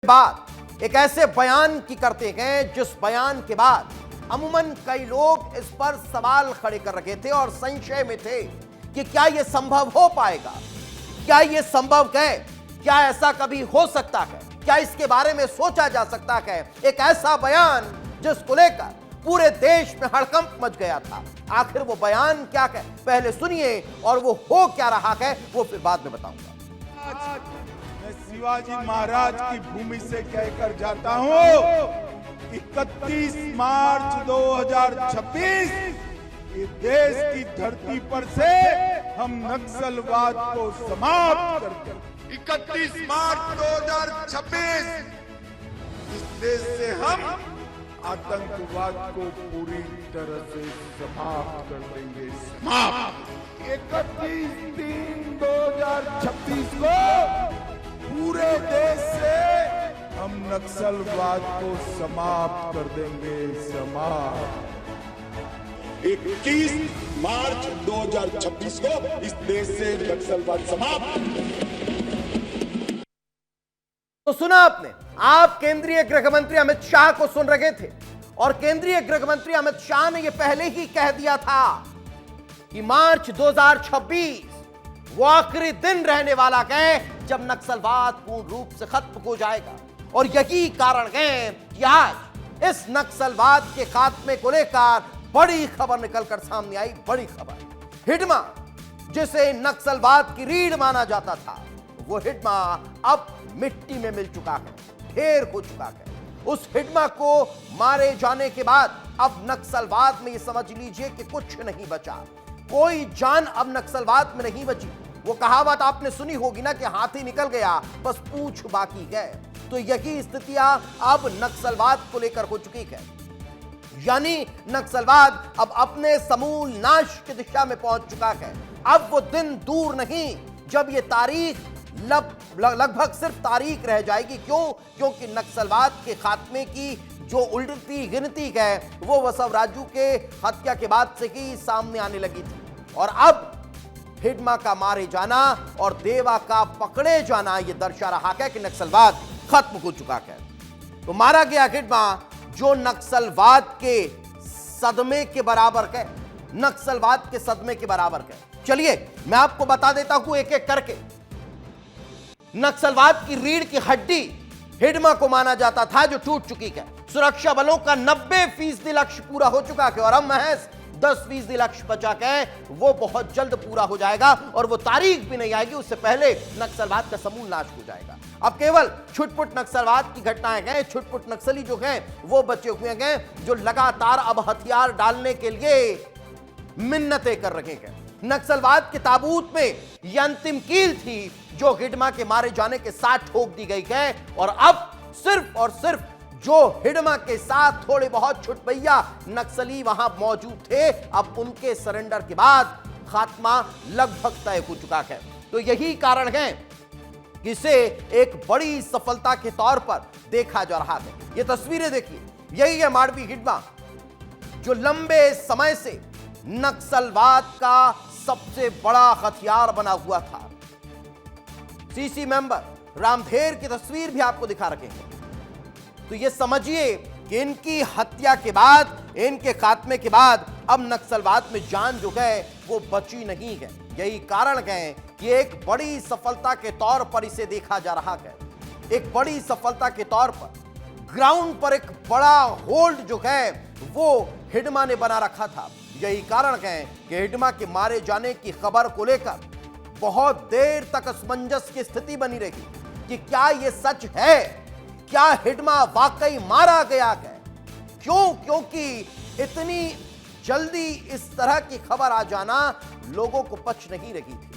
बाद एक ऐसे बयान की करते हैं जिस बयान के बाद अमूमन कई लोग इस पर सवाल खड़े कर रखे थे और संशय में थे कि क्या यह संभव हो पाएगा, क्या यह संभव है, क्या ऐसा कभी हो सकता है, क्या इसके बारे में सोचा जा सकता है। एक ऐसा बयान जिसको लेकर पूरे देश में हड़कंप मच गया था। आखिर वो बयान क्या है, पहले सुनिए और वो हो क्या रहा है वो फिर बाद में बताऊंगा। मैं शिवाजी महाराज की भूमि से कहकर जाता हूँ, 31 मार्च 2026 ये देश की धरती पर से हम नक्सलवाद को समाप्त करते। 31 मार्च 2026 इस देश से हम आतंकवाद को पूरी तरह से समाप्त कर देंगे। समाप्त 31/3/2026 को पूरे देश से हम नक्सलवाद को समाप्त कर देंगे। समाप्त 21 मार्च 2026 को इस देश से नक्सलवाद समाप्त। तो सुना आपने, आप केंद्रीय गृह मंत्री अमित शाह को सुन रहे थे और केंद्रीय गृह मंत्री अमित शाह ने यह पहले ही कह दिया था कि मार्च 2026 वो आखिरी दिन रहने वाला है जब नक्सलवाद पूर्ण रूप से खत्म हो जाएगा। और यही कारण है कि आज इस नक्सलवाद के खात्मे को लेकर बड़ी खबर निकलकर सामने आई। बड़ी खबर, हिडमा जिसे नक्सलवाद की रीढ़ माना जाता था, वो हिडमा अब मिट्टी में मिल चुका है, ढेर हो चुका है। उस हिडमा को मारे जाने के बाद अब नक्सलवाद में ये समझ लीजिए कि कुछ नहीं बचा, कोई जान अब नक्सलवाद में नहीं बची। वो कहावत आपने सुनी होगी ना कि हाथी निकल गया बस पूंछ बाकी है। तो यही स्थितियां अब नक्सलवाद को लेकर हो चुकी है, यानी नक्सलवाद अब अपने समूल नाश की दिशा में पहुंच चुका है। अब वो दिन दूर नहीं जब ये तारीख लगभग सिर्फ तारीख रह जाएगी। क्यों? क्योंकि नक्सलवाद के खात्मे की जो उल्टी गिनती है वो बसवराजू के हत्या के बाद से ही सामने आने लगी थी। और अब हिडमा का मारे जाना और देवा का पकड़े जाना यह दर्शा रहा है कि नक्सलवाद खत्म हो चुका है। तो मारा गया हिडमा जो नक्सलवाद के सदमे के बराबर है, नक्सलवाद के सदमे के बराबर है। चलिए मैं आपको बता देता हूं एक एक करके। नक्सलवाद की रीढ़ की हड्डी हिडमा को माना जाता था जो टूट चुकी है। सुरक्षा बलों का 90% लक्ष्य पूरा हो चुका है और अब महज 10% लक्ष्य बचा है, वो बहुत जल्द पूरा हो जाएगा और वो तारीख भी नहीं आएगी उससे पहले नक्सलवाद का समूल नाश हो जाएगा। अब केवल छुटपुट नक्सलवाद की घटनाएं हैं, छुटपुट नक्सली जो हैं वो बचे हुए हैं जो लगातार अब हथियार डालने के लिए मिन्नतें कर रहे हैं। नक्सलवाद के ताबूत में यह अंतिम कील थी जो हिडमा के मारे जाने के साथ ठोक दी गई है। और अब सिर्फ और सिर्फ जो हिडमा के साथ थोड़े बहुत छुटभैया नक्सली वहां मौजूद थे, अब उनके सरेंडर के बाद खात्मा लगभग तय हो चुका है। तो यही कारण है कि इसे एक बड़ी सफलता के तौर पर देखा जा रहा है। ये तस्वीरें देखिए, यही है माड़वी हिडमा जो लंबे समय से नक्सलवाद का सबसे बड़ा हथियार बना हुआ था। सीसी मेंबर रामधेर की तस्वीर भी आपको दिखा रखे हैं। तो ये समझिए कि इनकी हत्या के बाद, इनके खात्मे के बाद अब नक्सलवाद में जान जो है वो बची नहीं है। यही कारण है कि एक बड़ी सफलता के तौर पर इसे देखा जा रहा है। एक बड़ी सफलता के तौर पर ग्राउंड पर एक बड़ा होल्ड जो है वो हिडमा ने बना रखा था। यही कारण है कि हिडमा के मारे जाने की खबर को लेकर बहुत देर तक असमंजस की स्थिति बनी रही कि क्या यह सच है, क्या हिडमा वाकई मारा गया है। क्यों? क्योंकि इतनी जल्दी इस तरह की खबर आ जाना लोगों को पच नहीं रही थी,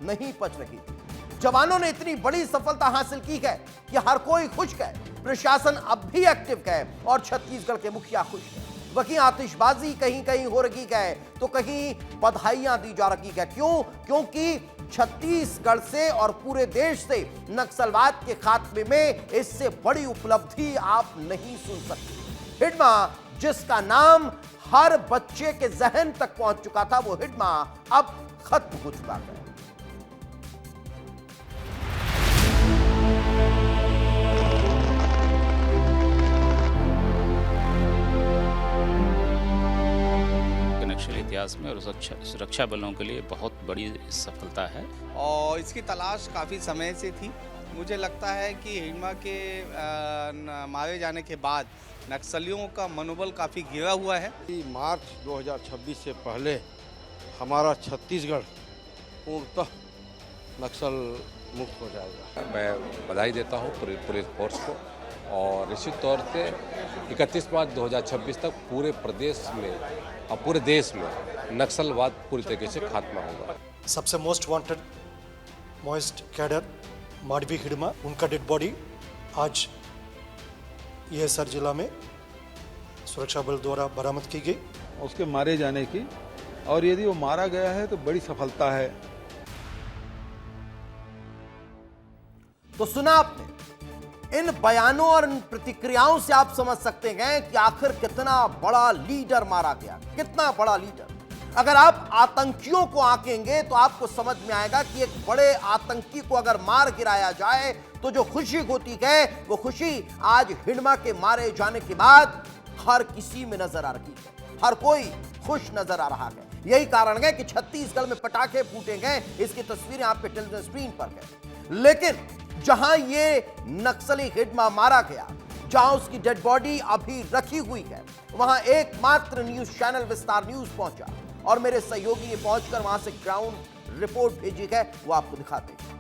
नहीं पच रही थी। जवानों ने इतनी बड़ी सफलता हासिल की है कि हर कोई खुश है, प्रशासन अब भी एक्टिव है और छत्तीसगढ़ के मुखिया खुश है। वहीं आतिशबाजी कहीं कहीं हो रही है तो कहीं बधाइयां दी जा रही है। क्यों? क्योंकि छत्तीसगढ़ से और पूरे देश से नक्सलवाद के खात्मे में इससे बड़ी उपलब्धि आप नहीं सुन सकते। हिडमा जिसका नाम हर बच्चे के जहन तक पहुंच चुका था, वो हिडमा अब खत्म हो चुका है। इतिहास में और सुरक्षा बलों के लिए बहुत बड़ी सफलता है। और इसकी तलाश काफ़ी समय से थी। मुझे लगता है कि हिडमा के मारे जाने के बाद नक्सलियों का मनोबल काफ़ी गिरा हुआ है। मार्च 2026 से पहले हमारा छत्तीसगढ़ पूर्णतः नक्सल मुक्त हो जाएगा। मैं बधाई देता हूँ पुलिस फोर्स को और निश्चित तौर से 31 मार्च 2026 तक पूरे प्रदेश में और पूरे देश में नक्सलवाद पूरी तरीके से खात्मा होगा। सबसे most wanted most cadre Madvi Hidma, उनका डेड बॉडी आज ESR जिला में सुरक्षा बल द्वारा बरामद की गई। उसके मारे जाने की, और यदि वो मारा गया है तो बड़ी सफलता है। तो सुना आपने, इन बयानों और इन प्रतिक्रियाओं से आप समझ सकते हैं कि आखिर कितना बड़ा लीडर मारा गया, कितना बड़ा लीडर। अगर आप आतंकियों को आंकेंगे तो आपको समझ में आएगा कि एक बड़े आतंकी को अगर मार गिराया जाए तो जो खुशी होती है वो खुशी आज हिडमा के मारे जाने के बाद हर किसी में नजर आ रही है। हर कोई खुश नजर आ रहा है। यही कारण है कि छत्तीसगढ़ में पटाखे फूटेंगे, इसकी तस्वीरें आप पे टेलीविजन स्क्रीन पर है। लेकिन जहां ये नक्सली हिडमा मारा गया, जहां उसकी डेड बॉडी अभी रखी हुई है, वहां एकमात्र न्यूज चैनल विस्तार न्यूज पहुंचा और मेरे सहयोगी ने पहुंचकर वहां से ग्राउंड रिपोर्ट भेजी है, वो आपको दिखाते हैं।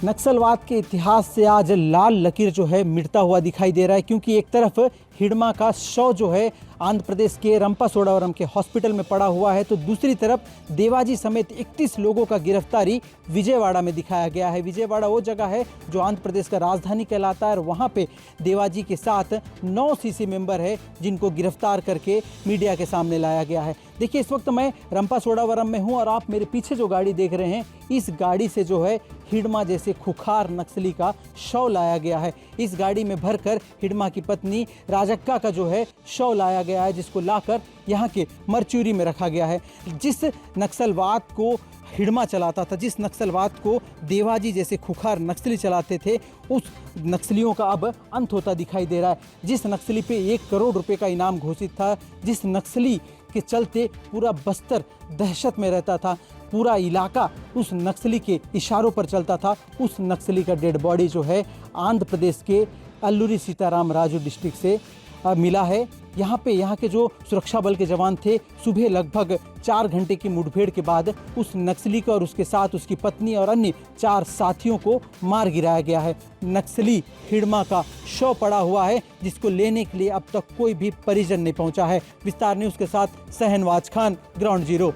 नक्सलवाद के इतिहास से आज लाल लकीर जो है मिटता हुआ दिखाई दे रहा है, क्योंकि एक तरफ हिडमा का शव जो है आंध्र प्रदेश के रंपासोडावरम के हॉस्पिटल में पड़ा हुआ है, तो दूसरी तरफ देवाजी समेत 31 लोगों का गिरफ्तारी विजयवाड़ा में दिखाया गया है। विजयवाड़ा वो जगह है जो आंध्र प्रदेश का राजधानी कहलाता है और वहाँ पे देवाजी के साथ 9 सीसी मेंबर है जिनको गिरफ्तार करके मीडिया के सामने लाया गया है। देखिए, इस वक्त मैं रंपासोडावरम में हूँ और आप मेरे पीछे जो गाड़ी देख रहे हैं, इस गाड़ी से जो है हिडमा जैसे खुखार नक्सली का शव लाया गया है। इस गाड़ी में भरकर हिडमा की पत्नी राजक्का का जो है शव लाया गया है, जिसको लाकर यहाँ के मरचूरी में रखा गया है। जिस नक्सलवाद को हिडमा चलाता था, जिस नक्सलवाद को देवाजी जैसे खुखार नक्सली चलाते थे, उस नक्सलियों का अब अंत होता दिखाई दे रहा है। जिस नक्सली पे 1 करोड़ रुपए का इनाम घोषित था, जिस नक्सली के चलते पूरा बस्तर दहशत में रहता था, पूरा इलाका उस नक्सली के इशारों पर चलता था, उस नक्सली का डेड बॉडी जो है आंध्र प्रदेश के अल्लूरी सीताराम राजू डिस्ट्रिक्ट से मिला है। यहाँ के जो सुरक्षा बल के जवान थे, सुबह लगभग 4 घंटे की मुठभेड़ के बाद उस नक्सली को और उसके साथ उसकी पत्नी और अन्य 4 साथियों को मार गिराया गया है। नक्सली हिडमा का शव पड़ा हुआ है, जिसको लेने के लिए अब तक कोई भी परिजन नहीं पहुंचा है। विस्तार न्यूज के साथ शहनवाज खान, ग्राउंड जीरो।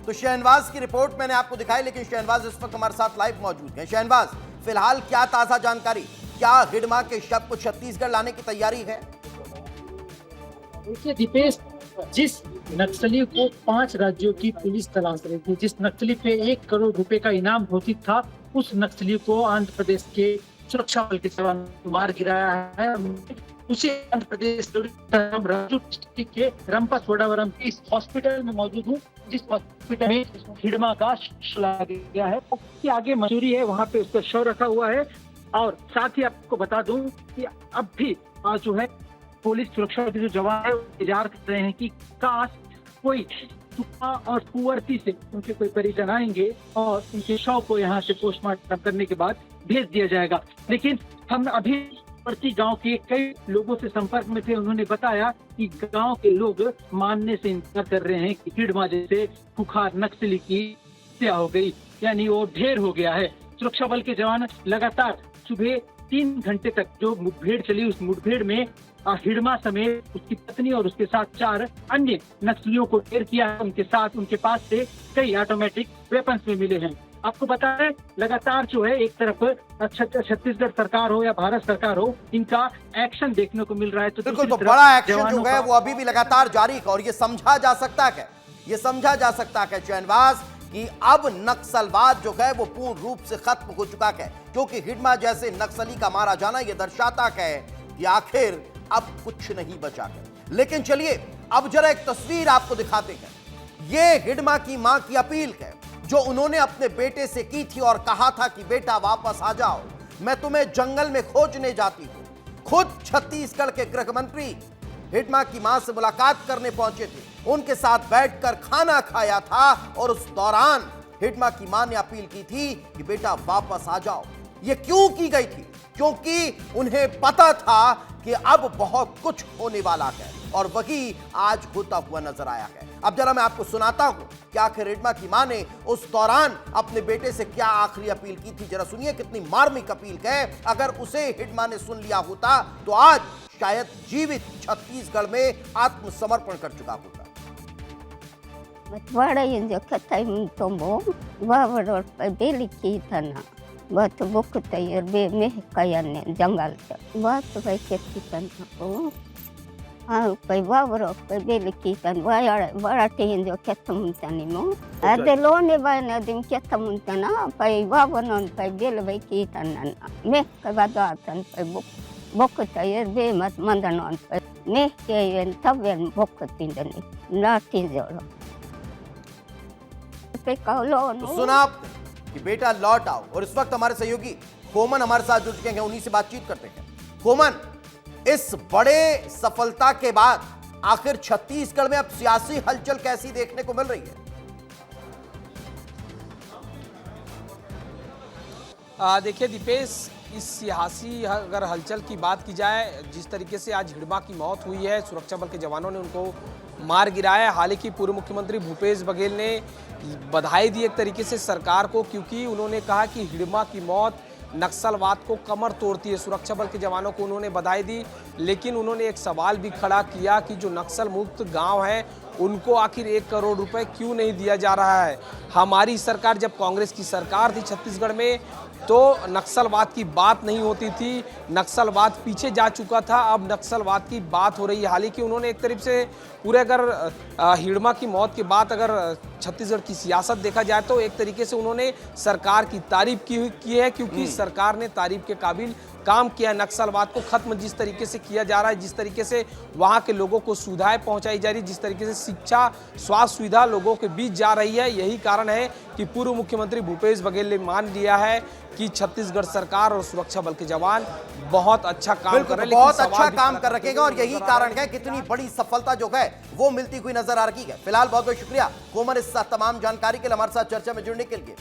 तो शहनवाज की रिपोर्ट मैंने आपको दिखाई, लेकिन शहनवाज इस वक्त हमारे साथ लाइव मौजूद है। शहनवाज, फिलहाल क्या ताजा जानकारी, क्या हिडमा के शव को छत्तीसगढ़ लाने की तैयारी है? देखिए दीपेश, जिस नक्सली को 5 राज्यों की पुलिस तलाश रही थी, जिस नक्सली पे 1 करोड़ रुपए का इनाम घोषित था, उस नक्सली को आंध्र प्रदेश के सुरक्षा बल के जवान मार गिराया है। उसे आंध्र प्रदेश राजू डिस्ट्रिक्ट के रंपासोडावरम के इस हॉस्पिटल में मौजूद हूँ, जिस हॉस्पिटल में हिडमा का शव लाया गया है। उसके आगे मजूरी है, वहाँ पे उसका शव रखा हुआ है। और साथ ही आपको बता दूं कि अब भी आज जो है पुलिस सुरक्षा के जो जवान है इंतजार कर रहे हैं कि काश कोई सुपा और कुंवरती से उनके कोई परिजन आएंगे और उनके शव को यहाँ से पोस्टमार्टम करने के बाद भेज दिया जाएगा। लेकिन हम अभी प्रति गांव के कई लोगों से संपर्क में थे, उन्होंने बताया कि गांव के लोग मानने से इनकार कर रहे हैं कि हिडमा जैसे खुखार नक्सली की हत्या हो गई, यानी वो ढेर हो गया है। सुरक्षा बल के जवान लगातार सुबह 3 घंटे तक जो मुठभेड़ चली, उस मुठभेड़ में हिडमा समेत उसकी पत्नी और उसके साथ 4 अन्य नक्सलियों को ढेर किया है। उनके साथ उनके पास से कई ऑटोमेटिक वेपन्स भी मिले हैं। आपको बता दें, लगातार जो है एक तरफ छत्तीसगढ़ सरकार हो या भारत सरकार हो, इनका एक्शन देखने को मिल रहा है। तो बिल्कुल, तो बड़ा एक्शन जो है वो अभी भी लगातार जारी है और ये समझा जा सकता है, ये समझा जा सकता है शहनवाज कि अब नक्सलवाद जो है वो पूर्ण रूप से खत्म हो चुका है, क्योंकि हिडमा जैसे नक्सली का मारा जाना ये दर्शाता है कि आखिर अब कुछ नहीं बचा है। लेकिन चलिए अब जरा एक तस्वीर आपको दिखाते हैं। ये हिडमा की मां की अपील है जो उन्होंने अपने बेटे से की थी और कहा था कि बेटा वापस आ जाओ, मैं तुम्हें जंगल में खोजने जाती हूं। खुद छत्तीसगढ़ के गृह मंत्री हिडमा की मां से मुलाकात करने पहुंचे थे उनके साथ बैठकर खाना खाया था और उस दौरान हिडमा की मां ने अपील की थी कि बेटा वापस आ जाओ। ये क्यों की गई थी? क्योंकि उन्हें पता था कि अब बहुत कुछ होने वाला है और वही आज होता हुआ नजर आया है। अब जरा मैं आपको सुनाता हूं कि आखिर हिडमा की मां ने उस दौरान अपने बेटे से क्या आखिरी अपील की थी। जरा सुनिए कितनी मार्मिक अपील है। अगर उसे हिडमा ने सुन लिया होता तो आज शायद जीवित छत्तीसगढ़ में आत्मसमर्पण कर चुका होता। जंगल बड़ा टीन जो केतमुंतनी मो अदे लोने बाने दिम केतमुंतना पै वावनन पै बेल बै कीतनन मे कबादातन पै बुक तयर बे मत मंदनन पै मे के तबन बुक तिंदनी नाटिन जोड़ो पे कहलो तो सुना आपने कि बेटा लौट आओ। और इस वक्त हमारे सहयोगी खोमन हमारे साथ जुड़ चुके हैं, उन्हीं से बातचीत करते हैं। खोमन, इस बड़े सफलता के बाद आखिर छत्तीसगढ़ में अब सियासी हलचल कैसी देखने को मिल रही है? देखिए दीपेश, इस सियासी अगर हलचल की बात की जाए, जिस तरीके से आज हिडमा की मौत हुई है, सुरक्षा बल के जवानों ने उनको मार गिराया। हालांकि पूर्व मुख्यमंत्री भूपेश बघेल ने बधाई दी एक तरीके से सरकार को, क्योंकि उन्होंने कहा कि हिडमा की मौत नक्सलवाद को कमर तोड़ती है। सुरक्षा बल के जवानों को उन्होंने बधाई दी, लेकिन उन्होंने एक सवाल भी खड़ा किया कि जो नक्सल मुक्त गांव हैं उनको आखिर 1 करोड़ रुपए क्यों नहीं दिया जा रहा है। हमारी सरकार, जब कांग्रेस की सरकार थी छत्तीसगढ़ में, तो नक्सलवाद की बात नहीं होती थी, नक्सलवाद पीछे जा चुका था, अब नक्सलवाद की बात हो रही है। हालांकि उन्होंने एक तरफ से पूरे अगर हिडमा की मौत के बाद अगर छत्तीसगढ़ की सियासत देखा जाए तो एक तरीके से उन्होंने सरकार की तारीफ की है, क्योंकि सरकार ने तारीफ के काबिल काम किया। नक्सलवाद को खत्म जिस तरीके से किया जा रहा है, जिस तरीके से वहाँ के लोगों को सुविधाएं पहुँचाई जा रही है, जिस तरीके से शिक्षा स्वास्थ्य सुविधा लोगों के बीच जा रही है, यही कारण है कि पूर्व मुख्यमंत्री भूपेश बघेल ने मान लिया है कि छत्तीसगढ़ सरकार और सुरक्षा बल के जवान बहुत अच्छा काम कर रहे हैं, बहुत अच्छा काम कर रखेगा और यही कारण है कितनी बड़ी सफलता जो है वो मिलती हुई नजर आ रही है। फिलहाल बहुत बहुत शुक्रिया कोमर इस तमाम जानकारी के लिए हमारे साथ चर्चा में जुड़ने के लिए।